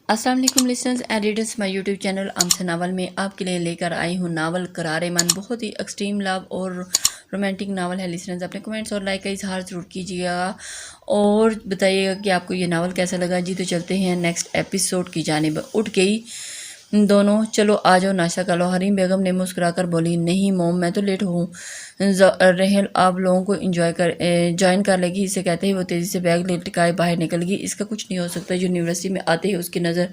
अस्सलाम वालेकुम listeners and readers, my YouTube channel आमसा नावल में आपके लिए लेकर आई हूँ नावल करारे मन। बहुत ही एक्सट्रीम लव और रोमांटिक नावल है लिसनर्स। अपने कमेंट्स और लाइक का इजहार ज़रूर कीजिएगा और बताइएगा कि आपको ये नावल कैसा लगा। जी तो चलते हैं नेक्स्ट एपिसोड की जानिब। उठ गई दोनों, चलो आ जाओ नाश्ता कर लो। हरीम बेगम ने मुस्कुराकर बोली, नहीं मोम, मैं तो लेट हूँ। रहल आप लोगों को ज्वाइन कर लेगी। इसे कहते ही वो तेज़ी से बैग लटकाए बाहर निकल गई। इसका कुछ नहीं हो सकता। यूनिवर्सिटी में आते ही उसकी नज़र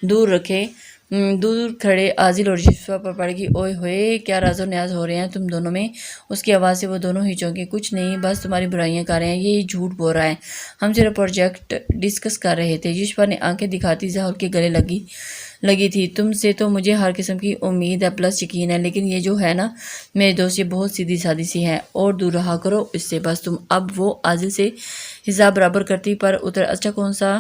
दूर रखे दूर खड़े आजिल और शिफा पर पड़ गई। ओए होए, क्या राजो न्याज हो रहे हैं तुम दोनों में। उसकी आवाज़ से वो दोनों ही चौंके। कुछ नहीं, बस तुम्हारी बुराइयां कर रहे हैं, ये झूठ बोल रहा है। हम सिर्फ प्रोजेक्ट डिस्कस कर रहे थे। युष्पा ने आंखें दिखाती जहर के गले लगी थी। तुमसे तो मुझे हर किस्म की उम्मीद है प्लस यकीन है, लेकिन ये जो है ना मेरे दोस्त, ये बहुत सीधी सादी सी है और दूर रहा करो इससे बस तुम। अब वो आजिल से हिसाब बराबर करती पर उतर। अच्छा कौन सा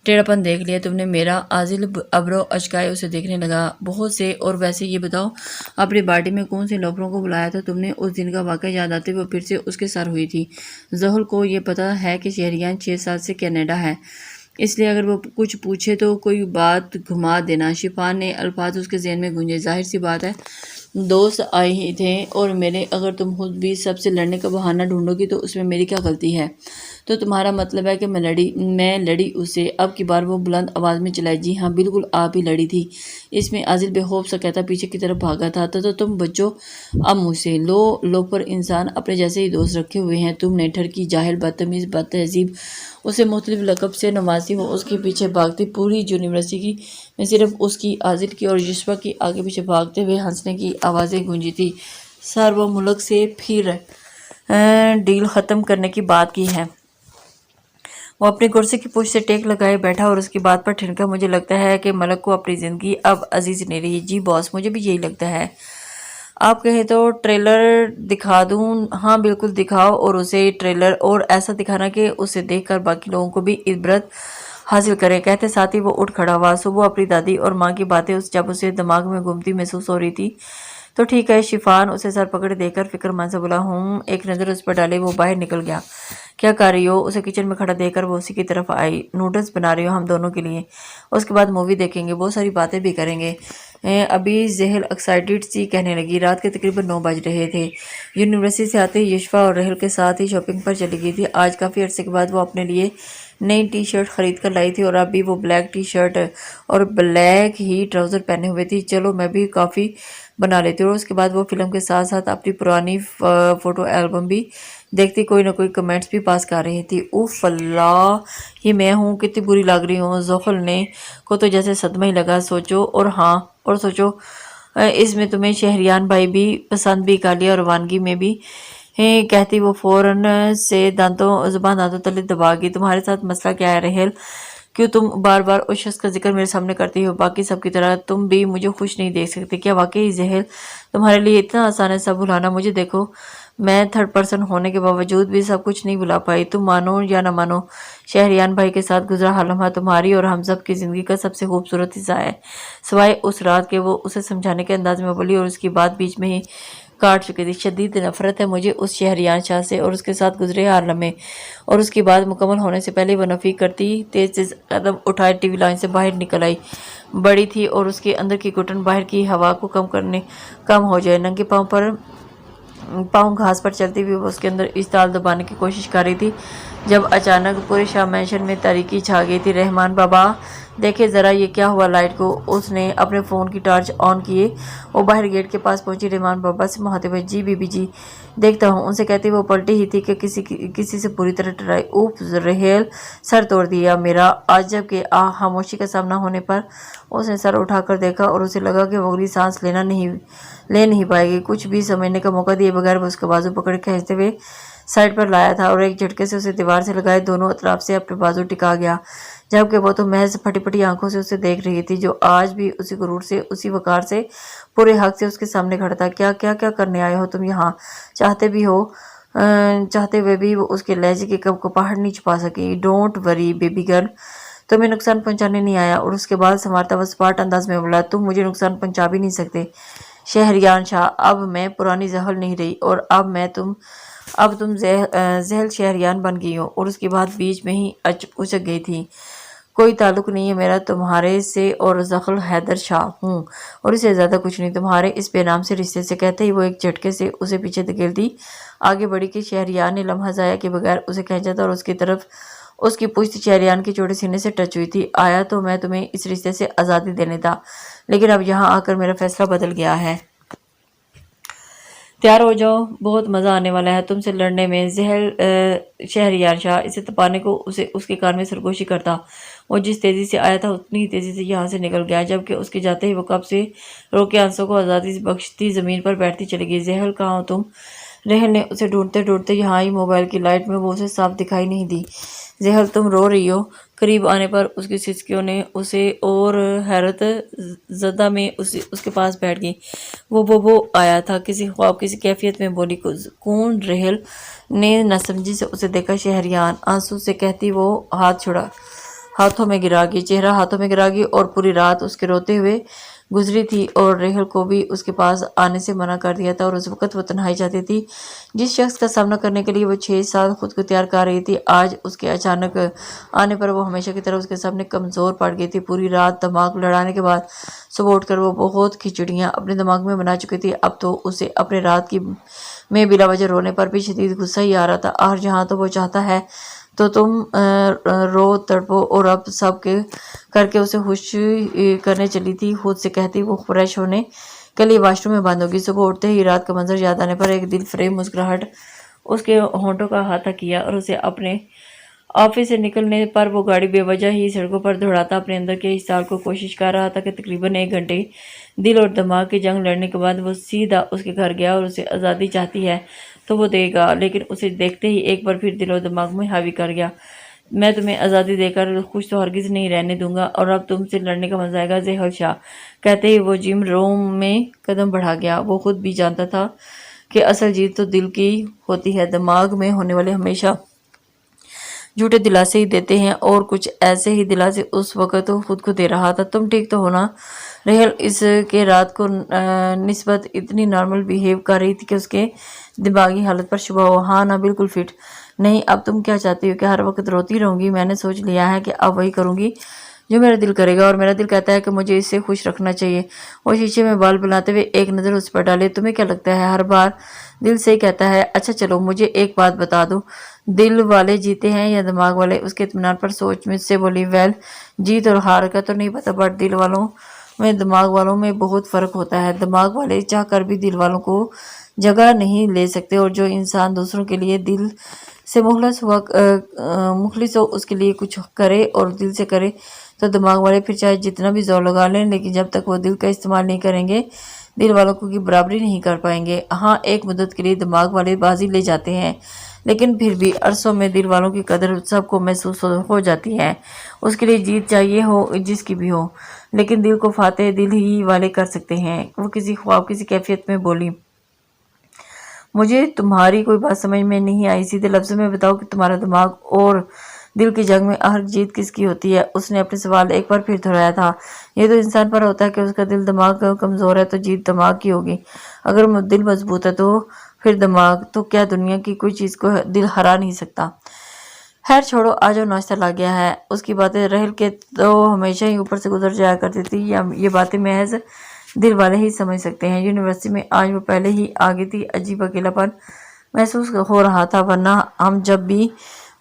टेढ़ापन देख लिया तुमने मेरा। आजिल अब्रो अचकाए उसे देखने लगा। बहुत से। और वैसे ये बताओ, अपनी पार्टी में कौन से लोफरों को बुलाया था तुमने। उस दिन का वाक़या याद आते वो फिर से उसके सर हुई थी। जहल को ये पता है कि शहरियान 6 साल से कनाडा है, इसलिए अगर वो कुछ पूछे तो कोई बात घुमा देना। शिफान ने अल्फाज उसके ज़हन में गूंजे। जाहिर सी बात है, दोस्त आए ही थे और मेरे। अगर तुम खुद भी सबसे लड़ने का बहाना ढूंढोगी तो उसमें मेरी क्या गलती है। तो तुम्हारा मतलब है कि मैं लड़ी उससे। अब की बार वो बुलंद आवाज़ में चिल्लाई। जी हाँ बिल्कुल, आप ही लड़ी थी। इसमें आजिल बेखौफ सा कहता पीछे की तरफ भागा था। तो तुम बच्चों अब मुझसे लो पर इंसान अपने जैसे ही दोस्त रखे हुए हैं। तुमने ठरकी, जाहिल, बदतमीज़, बदतहजीब उसे मुख्तलिफ लकब से नवाजी। वो उसके पीछे भागती पूरी यूनिवर्सिटी में सिर्फ उसकी, आजिल की और युष्पा की आगे पीछे भागते हुए हंसने की आवाज़ें गूंजी थी। सर वो मुल्क से फिर डील ख़त्म करने की बात की है। वो अपनी कुर्सी की पूछ से टेक लगाए बैठा और उसकी बात पर ठिनका। मुझे लगता है कि मलक को अपनी ज़िंदगी अब अजीज नहीं रही। जी बॉस, मुझे भी यही लगता है। आप कहें तो ट्रेलर दिखा दूं। हाँ बिल्कुल दिखाओ, और उसे ट्रेलर और ऐसा दिखाना कि उसे देखकर बाकी लोगों को भी इबरत हासिल करे। कहते साथ ही वो उठ खड़ा हुआ। सुबह अपनी दादी और माँ की बातें जब उसे दिमाग में घूमती महसूस हो रही थी तो ठीक है। शिफान उसे सर पकड़े देकर फिक्रमंद से बोला। एक नज़र उस पर डाले वो बाहर निकल गया। क्या कर रही हो। उसे किचन में खड़ा देखकर वो उसी की तरफ आई। नूडल्स बना रही हो हम दोनों के लिए, उसके बाद मूवी देखेंगे, बहुत सारी बातें भी करेंगे। अभी जहल एक्साइटेड सी कहने लगी। रात के तकरीबन 9 बज रहे थे। यूनिवर्सिटी से आते ही युष्पा और रहल के साथ ही शॉपिंग पर चली गई थी। आज काफ़ी अरसे के बाद वो अपने लिए नई टी शर्ट खरीद कर लाई थी और अभी वो ब्लैक टी शर्ट और ब्लैक ही ट्राउज़र पहने हुए थी। चलो मैं भी काफ़ी बना लेती हूँ। और उसके बाद वो फिल्म के साथ साथ अपनी पुरानी फ़ोटो एल्बम भी देखती, कोई ना कोई कमेंट्स भी पास कर रही थी। उफ अल्लाह, ये मैं हूँ, कितनी बुरी लग रही हूँ। ज़ोहल ने को तो जैसे सदमा ही लगा। सोचो और हाँ और सोचो, इसमें तुम्हें शहरियान भाई भी पसंद भी कर लिया और रवानगी में भी कहती वो फौरन से ज़ुबान दांतों तले दबा गई। तुम्हारे साथ मसला क्या है रहेल, क्यों तुम बार बार उस शख्स का जिक्र मेरे सामने करती हो। बाकी सब की तरह तुम भी मुझे खुश नहीं देख सकते क्या। वाकई जहल, तुम्हारे लिए इतना आसान है सब भुलाना। मुझे देखो, मैं थर्ड पर्सन होने के बावजूद भी सब कुछ नहीं भुला पाई। तुम मानो या ना मानो, शहरियान भाई के साथ गुजरा हर लम्हा तुम्हारी और हम सब की ज़िंदगी का सबसे खूबसूरत हिस्सा है, सिवाय उस रात के। वो उसे समझाने के अंदाज में बोली और उसकी बात बीच में ही काट चुकी थी। शदीद नफरत है मुझे उस शहरियान शाह से और उसके साथ गुजरे हर लम्हे। और उसकी बात मुकम्मल होने से पहले वह नफ़ी करती तेज तेज कदम उठाए टीवी लाइन से बाहर निकल आई। बड़ी थी और उसके अंदर की घुटन बाहर की हवा को कम हो जाए। नंगे पाँव घास पर चलती हुई वो उसके अंदर इस ताल दबाने की कोशिश कर रही थी जब अचानक पूरे शाह मैंशन में तारीकी छा गई थी। रहमान बाबा देखे ज़रा ये क्या हुआ लाइट को। उसने अपने फ़ोन की टॉर्च ऑन किए। वो बाहर गेट के पास पहुंची। रहमान बाबा से मुहाते हुए, जी बीबी जी देखता हूँ। उनसे कहती वो पलटी ही थी कि किसी से पूरी तरह टकराई। ऊप रहेल, सर तोड़ दिया मेरा। आज जब कि खामोशी का सामना होने पर उसने सर उठाकर देखा और उसे लगा कि वो अगली सांस ले नहीं पाएगी। कुछ भी समझने का मौका दिए बगैर वो उसका बाजू पकड़ खींचते हुए साइड पर लाया था और एक झटके से उसे दीवार से लगाए दोनों अतराफ से अपने बाजू टिका गया, जबकि वो तो महज फटी फटी आंखों से उसे देख रही थी, जो आज भी उसी गुरूर से, उसी वकार से, पूरे हक से उसके सामने खड़ा था। क्या क्या क्या करने आए हो तुम यहाँ। चाहते हुए भी वो उसके लहजे की कपकपाहट नहीं छुपा सकी। डोंट वरी बेबी गर्ल, तुम्हें नुकसान पहुंचाने नहीं आया। और उसके बाद संवारता हुआ स्पार्ट अंदाज में बोला, तुम मुझे नुकसान पहुंचा भी नहीं सकते शहरियान शाह। अब मैं पुरानी जहल नहीं रही और अब तुम जहल शहरियान बन गई हो। और उसकी बात बीच में ही उचक गई थी। کوئی تعلق نہیں ہے میرا تمہارے سے اور ذخل حیدر شاہ ہوں اور اسے زیادہ کچھ نہیں تمہارے اس بے نام سے رشتے سے۔ کہتے ہی وہ ایک جھٹکے سے اسے پیچھے دھکیلتی آگے بڑھی کہ شہریار نے لمحہ ضائع کے بغیر اسے کھینچا تھا اور اس کی طرف اس کی پشت شہریان کے چوڑے سینے سے ٹچ ہوئی تھی۔ آیا تو میں تمہیں اس رشتے سے آزادی دینے تھا، لیکن اب یہاں آ کر میرا فیصلہ بدل گیا ہے۔ تیار ہو جاؤ، بہت مزہ آنے والا ہے تم سے لڑنے میں۔ شہریار شاہ اسے تپانے کو اس کے کان میں سرگوشی کرتا۔ وہ جس تیزی سے آیا تھا اتنی ہی تیزی سے یہاں سے نکل گیا، جبکہ اس کے جاتے ہی وہ کب سے روکے آنسوں کو آزادی بخشتی زمین پر بیٹھتی چلی گئی۔ زحل کہاں ہو تم؟ رحل نے اسے ڈھونڈتے ڈھونڈتے یہاں آئی۔ موبائل کی لائٹ میں وہ اسے صاف دکھائی نہیں دی۔ زحل تم رو رہی ہو؟ قریب آنے پر اس کی سسکیوں نے اسے اور حیرت زدہ میں اس کے پاس بیٹھ گئی۔ وہ آیا تھا، کسی خواب کسی کیفیت میں بولی۔ کون؟ رحل نے ناسمجھی سے اسے دیکھا۔ شہریان آنسو سے کہتی وہ ہاتھوں میں گرا گئی، چہرہ ہاتھوں میں گرا گئی، اور پوری رات اس کے روتے ہوئے گزری تھی اور رحل کو بھی اس کے پاس آنے سے منع کر دیا تھا، اور اس وقت وہ تنہائی چاہتی تھی جس شخص کا سامنا کرنے کے لیے وہ 6 سال خود کو تیار کر رہی تھی۔ آج اس کے اچانک آنے پر وہ ہمیشہ کی طرح اس کے سامنے کمزور پڑ گئی تھی۔ پوری رات دماغ لڑانے کے بعد صبح اٹھ کر وہ بہت کھچڑیاں اپنے دماغ میں بنا چکی تھی۔ اب تو اسے اپنے رات میں بلا وجہ رونے پر بھی شدید غصہ ہی آ رہا تھا۔ آخر جہاں تو وہ چاہتا ہے تو تم رو تڑپو، اور اب سب کر کے اسے خوش کرنے چلی تھی۔ خود سے کہتی وہ فریش ہونے کے لیے واش روم میں بند ہوگی۔ صبح اٹھتے ہی رات کا منظر یاد آنے پر ایک دل فریب مسکراہٹ اس کے ہونٹوں کا احاطہ کیا، اور اسے اپنے آفس سے نکلنے پر وہ گاڑی بے وجہ ہی سڑکوں پر دوڑاتا اپنے اندر کے اشتعال کو کوشش کر رہا تھا کہ تقریباً 1 گھنٹے دل اور دماغ کی جنگ لڑنے کے بعد وہ سیدھا اس کے گھر گیا، اور اسے آزادی چاہتی ہے تو وہ دے گا، لیکن اسے دیکھتے ہی ایک بار پھر دل اور دماغ میں حاوی کر گیا۔ میں تمہیں آزادی دے کر خوش تو ہرگز نہیں رہنے دوں گا، اور اب تم سے لڑنے کا مزہ آئے گا۔ زحل شاہ کہتے ہی وہ جم روم میں قدم بڑھا گیا۔ وہ خود بھی جانتا تھا کہ اصل جیت تو دل کی ہوتی ہے، دماغ میں ہونے والے ہمیشہ جھوٹے دلاسے ہی دیتے ہیں، اور کچھ ایسے ہی دلاسے اس وقت خود کو دے رہا تھا۔ تم ٹھیک تو ہو نا؟ رحل اس کے رات کو نسبت اتنی نارمل بیہیو کر رہی تھی کہ اس کے دماغی حالت پر شبہ ہوا۔ ہاں نا، بالکل فٹ۔ نہیں، اب تم کیا چاہتی ہو کہ ہر وقت روتی رہوں گی؟ میں نے سوچ لیا ہے کہ اب وہی کروں گی جو میرا دل کرے گا، اور میرا دل کہتا ہے کہ مجھے اس سے خوش رکھنا چاہیے۔ وہ شیشے میں بال بناتے ہوئے ایک نظر اس پر ڈالے۔ تمہیں کیا لگتا ہے ہر بار دل سے ہی کہتا ہے؟ اچھا چلو مجھے ایک بات بتا دو، دل والے جیتے ہیں یا دماغ والے؟ اس کے اطمینان پر سوچ مجھ سے بولی، ویل جیت اور ہار کا تو نہیں پتا، بٹ دل والوں میں دماغ والوں میں بہت فرق ہوتا ہے۔ دماغ والے چاہ کر بھی دل والوں کو جگہ نہیں لے سکتے، اور جو انسان دوسروں کے لیے دل سے مخلص ہو اس کے لیے کچھ کرے اور دل سے کرے تو دماغ والے پھر چاہے جتنا بھی زور لگا لیں، لیکن جب تک وہ دل کا استعمال نہیں کریں گے دل والوں کی برابری نہیں کر پائیں گے۔ ہاں، ایک مدت کے لیے دماغ والے بازی لے جاتے ہیں، لیکن پھر بھی عرصوں میں دل والوں کی قدر سب کو محسوس ہو جاتی ہے۔ اس کے لیے جیت چاہیے ہو جس کی بھی ہو، لیکن دل کو فاتح دل ہی والے کر سکتے ہیں۔ وہ کسی خواب کسی کیفیت میں بولی، مجھے تمہاری کوئی بات سمجھ میں نہیں آئی، سیدھے لفظوں میں بتاؤ کہ تمہارا دماغ اور دل کی جنگ میں آخر جیت کس کی ہوتی ہے؟ اس نے اپنے سوال ایک بار پھر دہرایا تھا۔ یہ تو انسان پر ہوتا ہے کہ اس کا دل دماغ کمزور ہے تو جیت دماغ کی ہوگی، اگر دل مضبوط ہے تو پھر دماغ تو کیا دنیا کی کوئی چیز کو دل ہرا نہیں سکتا۔ خیر چھوڑو، آ جاؤ، ناشتہ لا گیا ہے۔ اس کی باتیں رحل کے تو ہمیشہ ہی اوپر سے گزر جایا کرتی تھی، یہ باتیں محض دل والے ہی سمجھ سکتے ہیں۔ یونیورسٹی میں آج وہ پہلے ہی آ گئی تھی، عجیب اکیلا پن محسوس ہو رہا تھا، ورنہ ہم جب بھی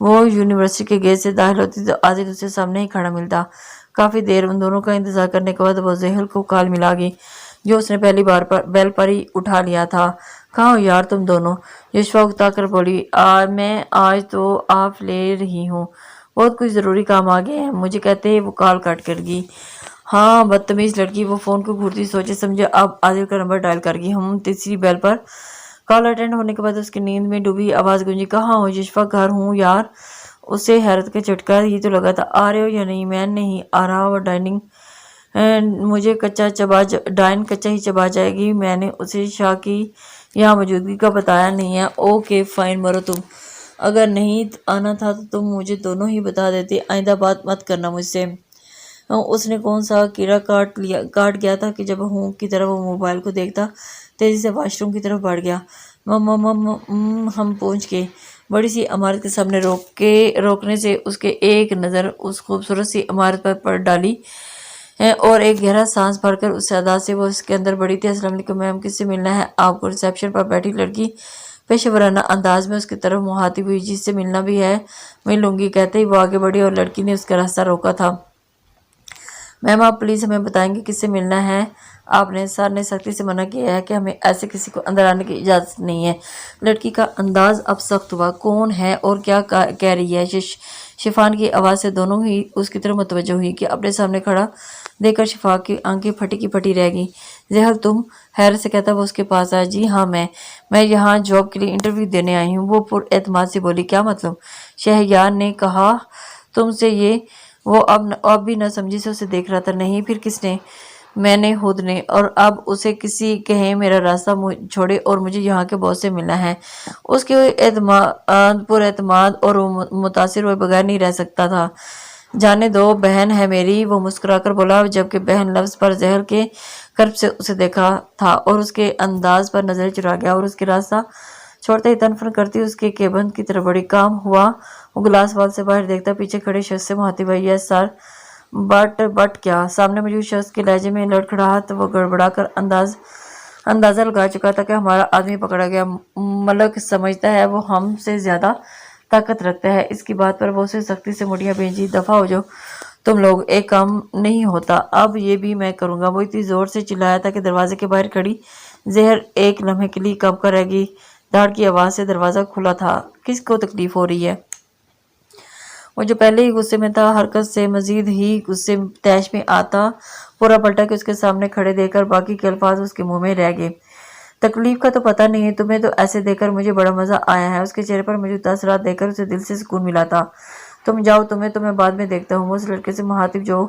وہ یونیورسٹی کے گیٹ سے داخل ہوتی تو عادل اسے سامنے ہی کھڑا ملتا۔ کافی دیر ان دونوں کا انتظار کرنے کے بعد وہ زحل کو کال ملا گئی، جو اس نے پہلی بار بیل پر ہی اٹھا لیا تھا۔ کہاں ہو یار تم دونوں؟ یشوا اکتا کر بولی، میں آج تو آف لے رہی ہوں، بہت کچھ ضروری کام آ گئے ہیں مجھے، کہتے ہی وہ کال کٹ کر گئی۔ ہاں، بدتمیز لڑکی، وہ فون کو گھورتی سوچے سمجھے اب عادل کا نمبر ڈائل کر گئی۔ تیسری بیل پر کال اٹینڈ ہونے کے بعد اس کی نیند میں ڈوبی آواز گونجی، کہاں ہو یشوا؟ گھر ہوں یار۔ اسے حیرت کا جھٹکا ہی تو لگا تھا، آ رہے ہو یا نہیں؟ میں نہیں آ رہا، وہ مجھے ڈائن کچا ہی چبا جائے گی، میں نے اسے شاہ کی یہاں موجودگی کا بتایا نہیں ہے۔ اوکے فائن، مرو تم، اگر نہیں آنا تھا تو تم مجھے دونوں ہی بتا دیتے، آئندہ بات مت کرنا مجھ سے۔ اس نے کون سا کیڑا کاٹ گیا تھا کہ جب ہوں کی طرح وہ موبائل کو دیکھتا تیزی سے واش روم کی طرف بڑھ گیا۔ ہم پہنچ گئے۔ बड़ी सी इमारत के सामने रोकने से उसके एक नज़र उस खूबसूरत सी इमारत पर पड़ डाली है और एक गहरा सांस भरकर उस अदा से वो उसके अंदर बड़ी थी। अस्सलाम वालेकुम मैम, किससे मिलना है आपको? रिसेप्शन पर बैठी लड़की पेशेवराना अंदाज में उसकी तरफ मुहातिब हुई। जिससे मिलना भी है मिल लूंगी, कहते ही वो आगे बढ़ी और लड़की ने उसका रास्ता रोका था। मैम आप प्लीज़ हमें बताएंगे किससे मिलना है आपने? सर ने सख्ती से मना किया है कि हमें ऐसे किसी को अंदर आने की इजाज़त नहीं है। लड़की का अंदाज अब सख्त हुआ। कौन है और क्या कह रही है? शिफान की आवाज़ से दोनों ही उसकी तरफ मुतवज्जो हुई कि अपने सामने खड़ा देखकर शिफा की आंखें फटी की फटी रह गई। जहल तुम? हैरत से कहता वो उसके पास आया। जी हाँ मैं यहाँ जॉब के लिए इंटरव्यू देने आई हूँ। वो पुरएतमाद से बोली। क्या मतलब? शहरयार ने कहा तुमसे ये? वो अब भी न समझी से उसे देख रहा था। नहीं फिर किसने? मैंने खुद ने। और अब उसे किसी कहे मेरा रास्ता छोड़े और मुझे यहाँ के बॉस से मिलना है। उसके पुरएतमाद और मुतासिर हुए बगैर नहीं रह सकता था। जाने दो, बहन है मेरी, वो मुस्कुराकर बोला, जबकि बहन लफ्ज पर जहर के कर्ब से उसे देखा था और उसके अंदाज पर नजर चुरा गया और उसके रास्ता छोड़ते ही तनफन करती उसके केबन की तरफ बड़ी। काम हुआ? वो गिलास वाल से बाहर देखता पीछे खड़े शख्स से मुहातिब भाई। Yes sir. बट क्या? सामने मौजूद शख्स के लहजे में लड़खड़ाहट वो गड़बड़ाकर अंदाजा लगा चुका था कि हमारा आदमी पकड़ा गया। मलक समझता है वो हमसे ज्यादा ताकत रखता है। इसकी बात पर वो उसे सख्ती से मुड़ियां भेजी। दफा हो जाओ तुम लोग, एक काम नहीं होता। अब ये भी मैं करूंगा। वो इतनी जोर से चिल्लाया था कि दरवाजे के बाहर खड़ी जहर एक लम्हे के लिए कब कर रह गई। दाड़ की आवाज से दरवाजा खुला था। किसको तकलीफ हो रही है? वो जो पहले ही गुस्से में था हरकत से मजीद ही गुस्से तैश में आता पूरा पलटा कि उसके सामने खड़े देकर बाकी के अल्फाज उसके मुंह में रह गए। तकलीफ का तो पता नहीं है तुम्हें, तो ऐसे देखकर मुझे बड़ा मजा आया है। उसके चेहरे पर मुझे तासरात देखकर उसे दिल से सुकून मिला था। तुम जाओ, तुम्हें तो मैं बाद में देखता हूँ। उस लड़के से मुहातिब जो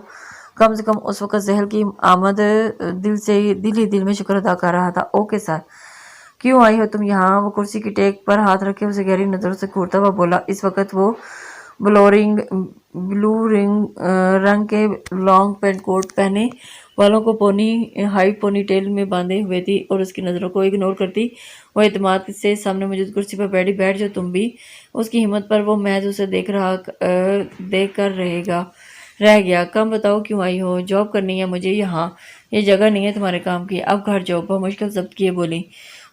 कम से कम उस वक्त जहल की आमद दिल में शुक्र अदा कर रहा था। Okay sir. क्यों आई हो तुम यहाँ? वो कुर्सी की टेक पर हाथ रखे उसे गहरी नजरों से घूरता हुआ बोला। इस वक्त वो ब्लू रंग के लॉन्ग पेंट कोट पहने वालों को हाई पोनी टेल में बांधे हुए थी और उसकी नज़रों को इग्नोर करती वो एतमाद से सामने मौजूद कुर्सी पर बैठ जाओ तुम भी। उसकी हिम्मत पर वो महज उसे देख कर रह गया। कम बताओ क्यों आई हो? जॉब करनी है मुझे यहाँ, ये जगह नहीं है तुम्हारे काम की। अब घर जाओ। बहुत मुश्किल जब्त किए बोली।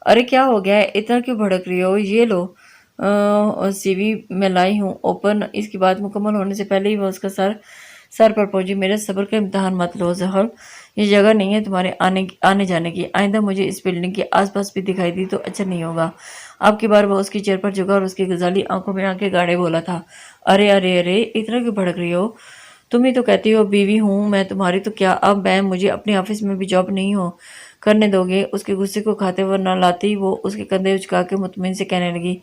अरे क्या हो गया है? इतना क्यों भड़क रही हो? ये लो सीवी मैं लाई हूँ, ओपन। इसकी बात मुकम्मल होने से पहले ही वो उसका सर पर पहुंची। मेरे सब्र का इम्तहान मत लो जहर, ये जगह नहीं है तुम्हारे आने जाने की। आइंदा मुझे इस बिल्डिंग के आसपास भी दिखाई दी तो अच्छा नहीं होगा। अब की बार वो उसकी चेयर पर झुका और उसकी गजाली आंखों में आंखें गाड़े बोला था। अरे अरे अरे, इतना क्यों भड़क रही हो? तुम ही तो कहती हो बीवी हूँ मैं तुम्हारी, तो क्या अब मैं मुझे अपने ऑफिस में भी जॉब नहीं हो करने दोगे? उसके गुस्से को खाते हुए न लाती वो उसके कंधे उचका के मुतमिन से कहने लगी।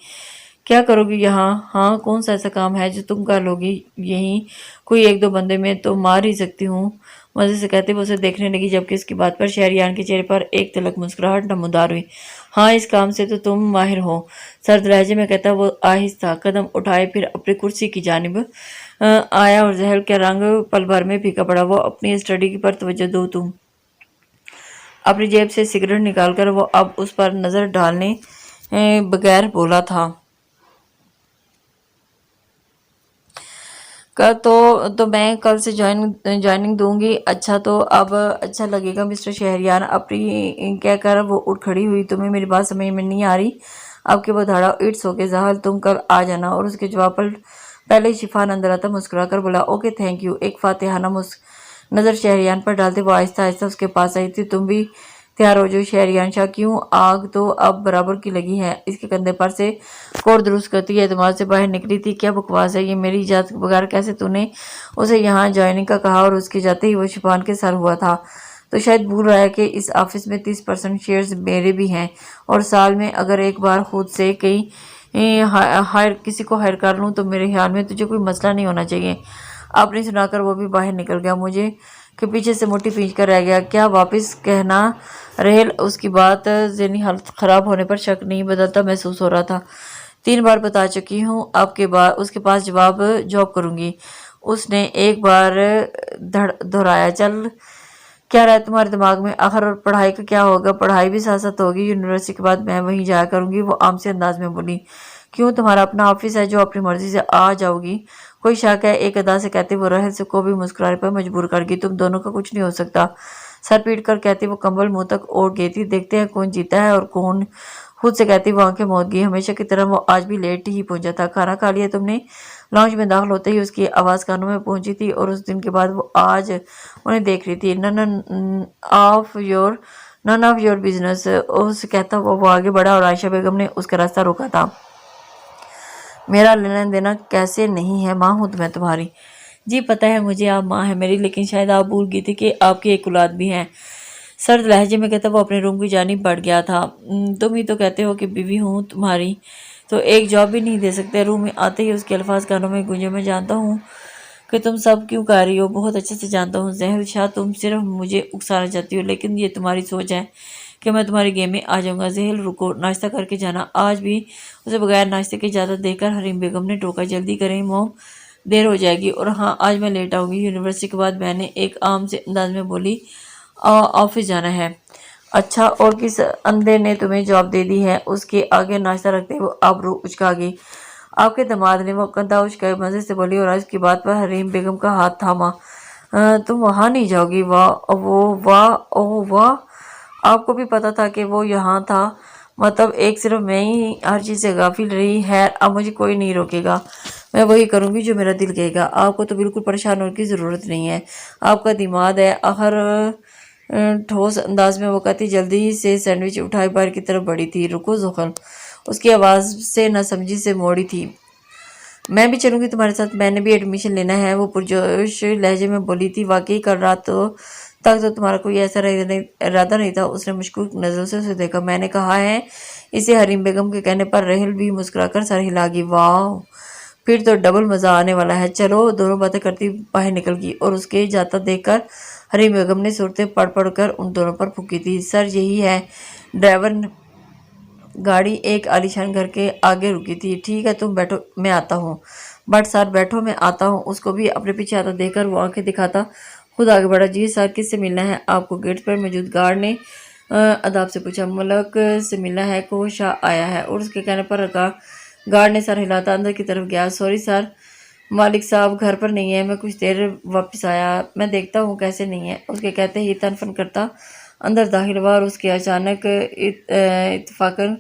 क्या करोगी यहाँ? हाँ, कौन सा ऐसा काम है जो तुम कर लोगी? यहीं कोई एक दो बंदे में तो मार ही सकती हूँ, मजे से कहते वो उसे देखने लगी, जबकि इसकी बात पर शहरियान के चेहरे पर एक तलक मुस्कुराहट नमूदार हुई। हाँ, इस काम से तो तुम माहिर हो, सर्द लहजे में कहता वो आहिस्ता कदम उठाए फिर अपनी कुर्सी की जानिब आया और जहर का रंग पल भर में फीका पड़ा। वो अपनी स्टडी पर तवज्जो दो तुम। अपनी जेब से सिगरेट निकालकर वो अब उस पर नजर डालने बगैर बोला था। तो मैं कल से ज्वाइनिंग दूंगी। अच्छा, तो अब अच्छा लगेगा मिस्टर शहरियार। अपनी कहकर वो उठ खड़ी हुई। तुम्हें मेरी बात समझ में नहीं आ रही? अब के वो धाड़ा। इट्स ओके जहाल, तुम कल आ जाना। और उसके जवाब पर पहले ही शिफान अंदर आता मुस्कुरा कर बोला। Okay thank you. एक फातिहाना नजर शहरियान पर डालते वो आहिस्ता आहिस्ता उसके पास आई थी। तुम भी तैयार हो जो शहरियान शाह। क्यों? आग तो अब बराबर की लगी है। इसके कंधे पर से कोर दुरुस्त करती है एतमाद से बाहर निकली थी। क्या बकवास है ये? मेरी इजाजत के बगैर कैसे तूने उसे यहाँ ज्वाइनिंग का कहा? और उसके जाते ही वो शिफान के सर हुआ था। तो शायद भूल रहा है कि इस ऑफिस में 30% शेयर्स मेरे भी हैं और साल में अगर एक बार खुद से किसी को हायर कर लूँ तो मेरे ख्याल में तुझे कोई मसला नहीं होना चाहिए। आपने सुनाकर वो भी बाहर निकल गया। मुझे के पीछे से मुट्ठी खींच कर रह गया। क्या वापस कहना रहेल? उसकी बात ज़हनी हालत ख़राब होने पर शक नहीं बदलता महसूस हो रहा था। 3 बार बता चुकी हूँ। आपके बाद उसके पास जॉब करूँगी। उसने एक बार दोहराया। चल क्या रहा है तुम्हारे दिमाग में? आखिर और पढ़ाई का क्या होगा? पढ़ाई भी साथ साथ होगी। यूनिवर्सिटी के बाद मैं वहीं जाया करूँगी। वो आम से अंदाज में बोली। क्यों, तुम्हारा अपना ऑफिस है जो अपनी मर्जी से आ जाओगी? कोई शक है? एक अदा से कहती वो रहल से को भी मुस्कुराने पर मजबूर कर गई। तुम दोनों का कुछ नहीं हो सकता। सर पीट कर कहती वो कंबल मुंह तक ओढ़ गई थी। देखते हैं कौन जीता है और कौन। खुद से कहती वो आंखें मौत गई। हमेशा की तरह वो आज भी लेट ही पहुंचा था। खाना खा लिया तुमने? लॉन्च में दाखिल होते ही उसकी आवाज़ कानों में पहुंची थी और उस दिन के बाद वो आज उन्हें देख रही थी। नन ऑफ योर बिजनेस, उस कहता वो आगे बढ़ा और आयशा बेगम ने उसका रास्ता रोका था। मेरा लेना देना कैसे नहीं है, माँ हूँ मैं तुम्हारी। जी पता है मुझे आप माँ है मेरी, लेकिन शायद आप भूल गई थी कि आपकी एक औलाद भी है। सर्द लहजे में कहता वो अपने रूम की जानिब बढ़ गया था। तुम ही तो कहते हो कि बीवी हूँ तुम्हारी, तो एक जॉब भी नहीं दे सकते। रूम में आते ही उसके अल्फाज कानों में गूंजे। मैं जानता हूँ कि तुम सब क्यों कर रही हो, बहुत अच्छे से जानता हूँ ज़हल शाह, तुम सिर्फ मुझे उकसाना चाहती हो, लेकिन ये तुम्हारी सोच है कि मैं तुम्हारी गेम में आ जाऊंगा। ज़हल रुको, नाश्ता करके जाना। आज भी उसे बगैर नाश्ते की इजाज़त देकर हरीम बेगम ने टोका। जल्दी करें मोम, देर हो जाएगी। और हाँ, आज मैं लेट आऊँगी। यूनिवर्सिटी के बाद मैंने एक आम से अंदाज में बोली, ऑफिस जाना है। अच्छा, और किस अंधे ने तुम्हें जॉब दे दी है? उसके आगे नाश्ता रखते वो आबरू उचका गई। आपके दामाद ने, वो कंधा उचकाए मजे से बोली और आज की बात पर हरीम बेगम का हाथ थामा। तुम वहाँ नहीं जाओगी? वाह वो वाह ओह वाह, आपको भी पता था कि वो यहाँ था? मतलब एक सिर्फ मैं ही हर चीज़ से गाफिल रही है। अब मुझे कोई नहीं रोकेगा, मैं वही करूँगी जो मेरा दिल कहेगा। आपको तो बिल्कुल परेशान होने की ज़रूरत नहीं है, आपका दिमाग है। हर ठोस अंदाज में वो कहती जल्दी से सैंडविच उठाए बाहर की तरफ बढ़ी थी। रुको ज़ुहल, उसकी आवाज़ से नासमझी से मोड़ी थी। मैं भी चलूँगी तुम्हारे साथ, मैंने भी एडमिशन लेना है, वो पुरजोश लहजे में बोली थी। वाकई कल रात तक तो तुम्हारा कोई ऐसा इरादा नहीं था। उसने मुश्किल नज़रों से उसे देखा। मैंने कहा है इसे। हरीम बेगम के कहने पर रहल भी मुस्कुराकर सर हिला गई। वाह, फिर तो डबल मज़ा आने वाला है। चलो। दोनों बातें करती बाहर निकल गई और उसके जाता देखकर हरीम बेगम ने सूरतें पढ़ कर उन दोनों पर फूकी थी। सर यही है। ड्राइवर गाड़ी एक आलीशान घर के आगे रुकी थी। ठीक है तुम बैठो, मैं आता हूँ। बट सर बैठो, मैं आता हूँ। उसको भी अपने पीछे आता देखकर वो आंखें दिखाता खुद आगे बढ़ा। जी सर, किससे मिलना है आपको? गेट पर मौजूद गार्ड ने अदाब से पूछा। मलक से मिलना है, को शाह आया है। और उसके कहने पर गार्ड ने सर हिलाता अंदर की तरफ गया। सॉरी सर, मालिक साहब घर पर नहीं है, मैं कुछ देर वापस आया, मैं देखता हूँ कैसे नहीं है। उसके कहते ही तनफन करता अंदर दाखिल हुआ और उसके अचानक इत्तफाकन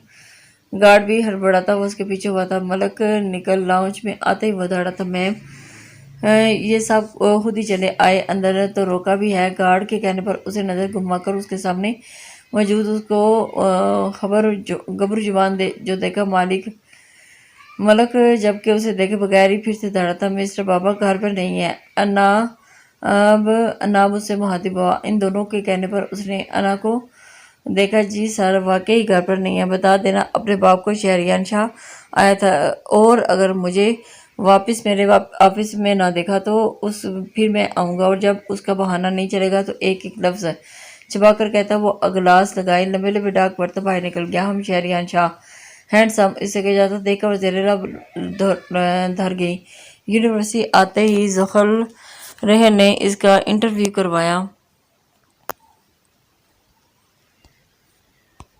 गार्ड भी हड़बड़ाता वो उसके पीछे हुआ था। मलक निकल लाउंज में आते ही वो दौड़ा था। मैम ये सब खुद ही चले आए अंदर, तो रोका भी है। गार्ड के कहने पर उसे नज़र घुमाकर उसके सामने मौजूद उसको गबरू जुबान जो देखा मालिक मलक, जबकि उसे देखे बगैर ही फिर से दौड़ा था। मिस्टर बाबा घर पर नहीं है। अनाब उससे मुहातिब हुआ। इन दोनों के कहने पर उसने अना को देखा। जी सर, वाकई घर पर नहीं है। बता देना अपने बाप को शहरियान शाह आया था, और अगर मुझे वापस मेरे ऑफिस में ना देखा तो फिर मैं आऊँगा, और जब उसका बहाना नहीं चलेगा तो एक एक लफ्ज़ छुपाकर कहता वो अगलास लगाए लंबे लंबे डाक पड़ता बाहर निकल गया। हम शहरियान शाह हैंडसम इसे कह जाता देखकर और जरेरा धर गई। यूनिवर्सिटी आते ही ज़ुहल रहन ने इसका इंटरव्यू करवाया।